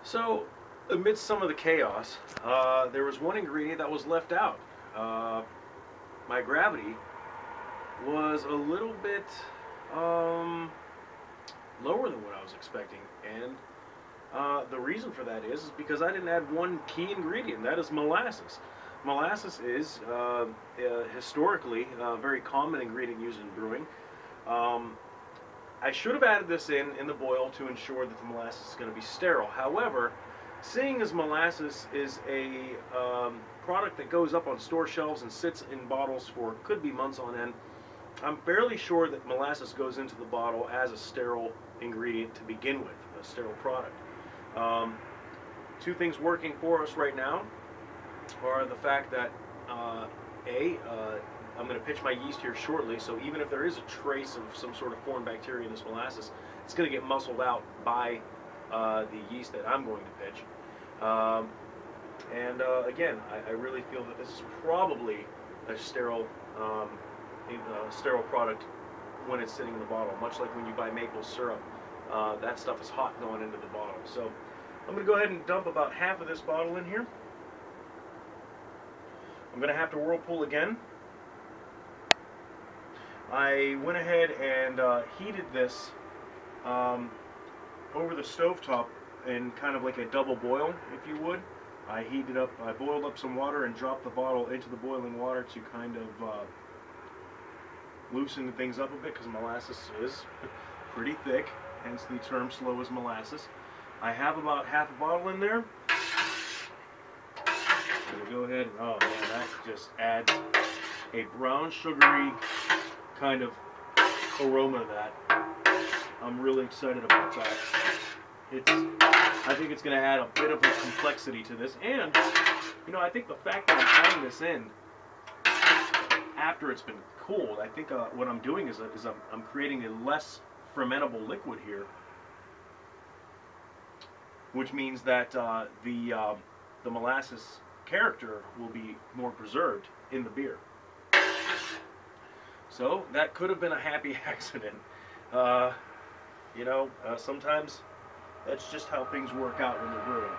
So, amidst some of the chaos, there was one ingredient that was left out. My gravity was a little bit lower than what I was expecting, and the reason for that is because I didn't add one key ingredient. That is molasses. Molasses is historically a very common ingredient used in brewing. I should have added this in the boil to ensure that the molasses is going to be sterile. However, seeing as molasses is a product that goes up on store shelves and sits in bottles for could be months on end, I'm fairly sure that molasses goes into the bottle as a sterile ingredient to begin with, a sterile product. Two things working for us right now are the fact that I'm going to pitch my yeast here shortly, so even if there is a trace of some sort of foreign bacteria in this molasses, it's going to get muscled out by the yeast that I'm going to pitch. Again, I really feel that this is probably a sterile product when it's sitting in the bottle, much like when you buy maple syrup. That stuff is hot going into the bottle. So I'm going to go ahead and dump about half of this bottle in here. I'm going to have to whirlpool again. I went ahead and heated this over the stovetop in kind of like a double boil, if you would. I boiled up some water and dropped the bottle into the boiling water to kind of loosen things up a bit, because molasses is pretty thick, hence the term slow as molasses. I have about half a bottle in there. We'll go ahead and, oh man, that just adds a brown sugary kind of aroma to that. I'm really excited about that. I think it's going to add a bit of a complexity to this, and you know, I think the fact that I'm adding this in after it's been cooled, I think what I'm doing is I'm creating a less fermentable liquid here, which means that the molasses character will be more preserved in the beer. So that could have been a happy accident. You know, sometimes that's just how things work out when they're brewing.